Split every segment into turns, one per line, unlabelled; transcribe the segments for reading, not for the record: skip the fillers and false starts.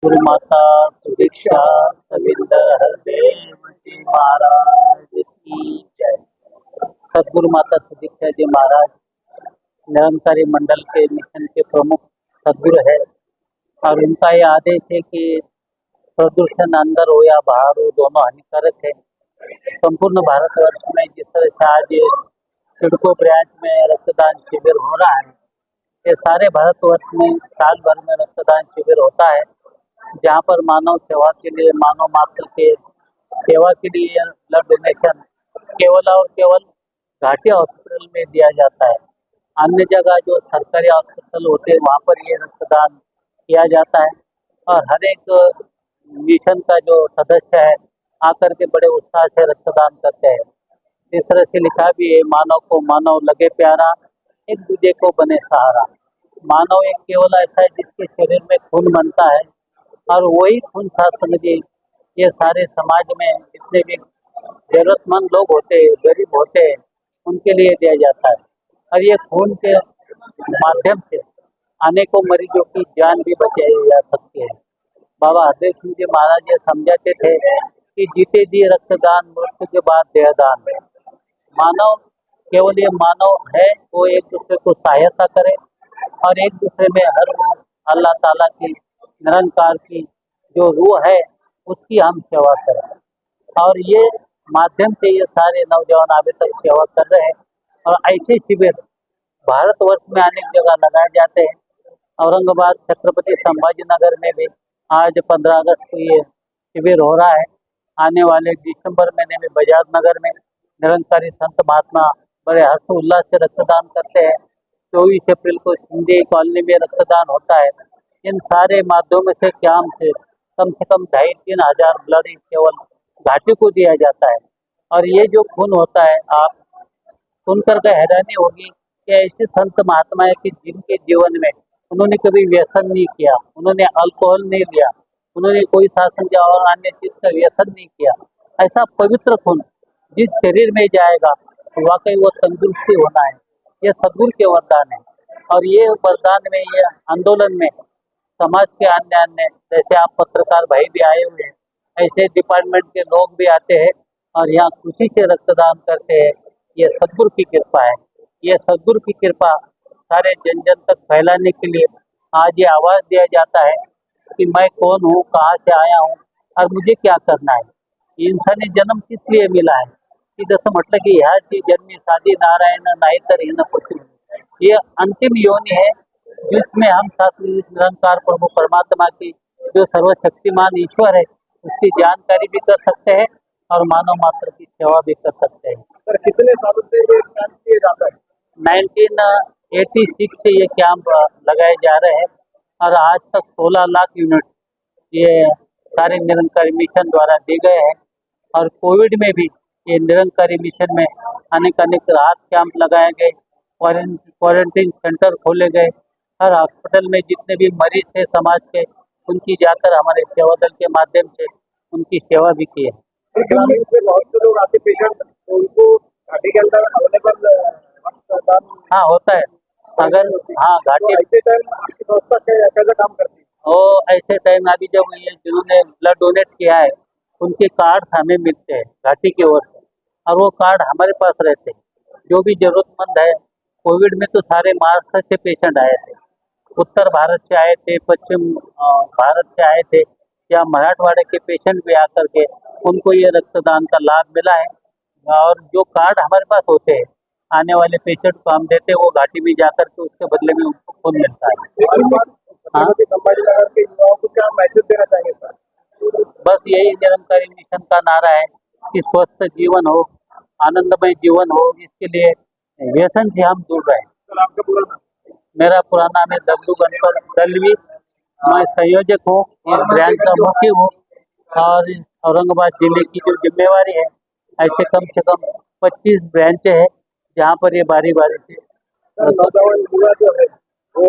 गुरु माता सुदीक्षा सविंदर हरदेव जी महाराज की जय। सदगुरु माता सुदीक्षा जी महाराज निरंकारी मंडल के मिशन के प्रमुख सदगुरु है और उनका यह आदेश है कि प्रदूषण अंदर हो या बाहर हो दोनों हानिकारक है। संपूर्ण भारतवर्ष में जिस तरह से आज सिडको ब्रांच में रक्तदान शिविर हो रहा है, ये सारे भारतवर्ष में साल भर में रक्तदान शिविर होता है, जहाँ पर मानव सेवा के लिए, मानव मात्र के सेवा के लिए ब्लड डोनेशन केवल और केवल घाटी हॉस्पिटल में दिया जाता है। अन्य जगह जो सरकारी हॉस्पिटल होते हैं वहाँ पर ये रक्तदान किया जाता है और हर एक मिशन का जो सदस्य है आकर के बड़े उत्साह से रक्तदान करते हैं। इस तरह से लिखा भी है, मानव को मानव लगे प्यारा, एक दूसरे को बने सहारा। मानव एक केवल ऐसा है जिसके शरीर में खून बनता है और वही खून साथ समझिए ये सारे समाज में जितने भी जरूरतमंद लोग होते हैं, गरीब होते हैं, उनके लिए दिया जाता है और ये खून के माध्यम से अनेकों मरीजों की जान भी बचाई जा सकती है। बाबा हरदेव सिंह जी महाराज ये समझाते थे कि जीते जी रक्तदान, मृत्यु के बाद देहदान। मानव केवल ये मानव है वो एक दूसरे को सहायता करे और एक दूसरे में हर वो अल्लाह ताला की निरंकार की जो रूह है उसकी हम सेवा करें और ये माध्यम से ये सारे नौजवान अभी तक सेवा कर रहे हैं और ऐसे शिविर भारतवर्ष में अनेक जगह लगाए जाते हैं। औरंगाबाद छत्रपति संभाजी नगर में भी आज 15 अगस्त को ये शिविर हो रहा है। आने वाले दिसंबर महीने में बजाज नगर में निरंकारी संत महात्मा बड़े हर्षोल्लास से रक्तदान करते हैं। 24 अप्रैल को सिंधी कॉलोनी में रक्तदान होता है। इन सारे माध्यमों से कैंप से कम 2,5-3 हजार ब्लड केवल घाटी को दिया जाता है और ये जो खून होता है, आप सुनकर के हैरानी होगी कि ऐसे संत महात्मा है कि जिनके जीवन में उन्होंने कभी व्यसन नहीं किया, उन्होंने अल्कोहल नहीं लिया, उन्होंने कोई शासन या और अन्य चीज का व्यसन नहीं किया। ऐसा पवित्र खून जिस शरीर में जाएगा तो वाकई वो तंदुरुस्ती होना है, ये सदगुरु के वरदान है। और ये वरदान में, ये आंदोलन में समाज के अन्य अन्य जैसे आप पत्रकार भाई भी आए हुए हैं, ऐसे डिपार्टमेंट के लोग भी आते हैं और यहाँ खुशी से रक्तदान करते हैं। ये सदगुरु की कृपा है। ये सदगुरु की कृपा सारे जन जन तक फैलाने के लिए आज ये आवाज दिया जाता है कि मैं कौन हूँ, कहाँ से आया हूँ और मुझे क्या करना है। इंसानी जन्म किस लिए मिला है की जसं म्हटलं की ह्याची जन्मी साधी नारायण नाही तर हिन पशु। ये अंतिम योनि है जिसमें हम साथ निरंकार प्रभु परमात्मा की जो सर्वशक्तिमान ईश्वर है उसकी जानकारी भी कर सकते हैं और मानव मात्र की सेवा भी कर सकते हैं।
सर कितने सालों से ये कैंप किया जाता है?
1986 से ये कैंप लगाए जा रहे हैं और आज तक 16 लाख यूनिट ये सारे निरंकारी मिशन द्वारा दिए गए हैं और कोविड में भी ये निरंकारी मिशन में अनेक राहत कैंप लगाए गए, क्वारंटीन सेंटर खोले गए। हर हॉस्पिटल में जितने भी मरीज थे समाज के, उनकी जाकर हमारे सेवा दल के माध्यम से उनकी सेवा भी की है।
ग्रामीण से बहुत से लोग आते पेशेंट, तो उनको घाटी के अंदर अवेलेबल रक्तदान
हाँ होता है। अगर हाँ घाटी
ऐसे टाइम आपकी संस्था कैसा काम करती है?
और ऐसे टाइम अभी जब ये जिन्होंने ब्लड डोनेट किया है उनके कार्ड्स हमें मिलते हैं घाटी की ओर से और वो कार्ड हमारे पास रहते हैं। जो भी जरूरतमंद है, कोविड में तो सारे महाराष्ट्र से पेशेंट आए थे, उत्तर भारत से आए थे, पश्चिम भारत से आए थे या मराठवाड़े के पेशेंट भी आकर के उनको ये रक्तदान का लाभ मिला है। और जो कार्ड हमारे पास होते हैं आने वाले पेशेंट को हम देते हैं, वो घाटी में जाकर के उसके बदले में उनको खून मिलता है।
संभाजी नगर के युवाओं को क्या मैसेज देना चाहिए सर?
बस यही निरंकारी मिशन का नारा है कि स्वस्थ जीवन हो, आनंदमय जीवन हो, इसके लिए व्यसन से हम दूर रहें।
सर आपका पूरा नाम?
मेरा पूरा नाम है डब्लू गणपत दलवी। मैं संयोजक हूँ, इस ब्रांच का मुखी हूँ और औरंगाबाद जिले की जो जिम्मेवारी है, ऐसे कम से कम 25 ब्रांच है जहाँ पर ये बारी बारी से
नौजवान युवा जो है वो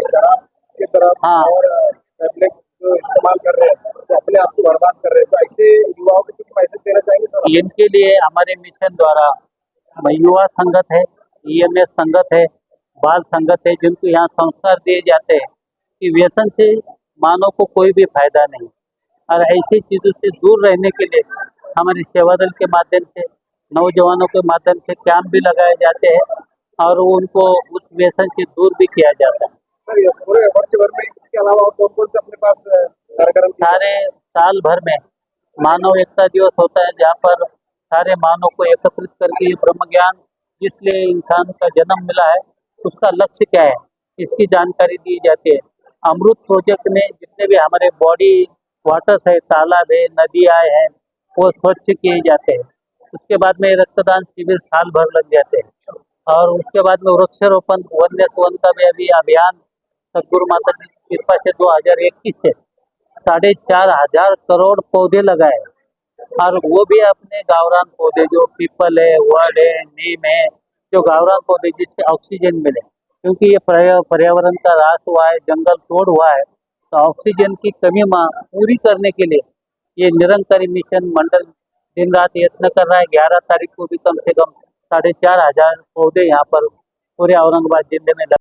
शराब की तरफ
हाँ
और टैबलेट जो इस्तेमाल कर रहे हैं तो अपने आप को बर्बाद कर रहे हैं, तो ऐसे युवाओं को कुछ मैसेज देना चाहिए सर?
इनके लिए हमारे मिशन द्वारा युवा संगत है, EMS संगत है, बाल संगत है, जिनको यहाँ संस्कार दिए जाते हैं कि व्यसन से मानव को कोई भी फायदा नहीं, और ऐसी चीज़ों से दूर रहने के लिए हमारे सेवा दल के माध्यम से, नौजवानों के माध्यम से कैंप भी लगाए जाते हैं और उनको उस व्यसन से दूर भी किया जाता है।
सर ये पूरे वर्ष भर में इसके अलावा और कौन कौन से अपने पास कार्यक्रम किए
सारे साल भर में मानव एकता दिवस होता है, जहाँ पर सारे मानव को एकत्रित करके ये ब्रह्म ज्ञान जिसलिए इंसान का जन्म मिला है उसका लक्ष्य क्या है इसकी जानकारी दी जाती है। अमृत प्रोजेक्ट में जितने भी हमारे बॉडी वाटर्स है, तालाब है, नदियाँ हैं, वो स्वच्छ किए जाते हैं। उसके बाद में रक्तदान शिविर साल भर लग जाते हैं और उसके बाद में वृक्षारोपण वन्य वन का भी अभी अभियान सदगुरु माता जी की कृपा से 2021 से 4,500 करोड़ पौधे लगाए, और वो भी अपने गावरान पौधे जो पीपल है, वड है, नीम है, जो गावरान पौधे जिससे ऑक्सीजन मिले, क्योंकि ये पर्यावरण का ह्रास हुआ है, जंगल तोड़ हुआ है, तो ऑक्सीजन की कमी पूरी करने के लिए ये निरंकारी मिशन मंडल दिन रात यत्न कर रहा है। 11 तारीख को भी कम से कम 4,500 पौधे यहाँ पर पूरे औरंगाबाद जिले में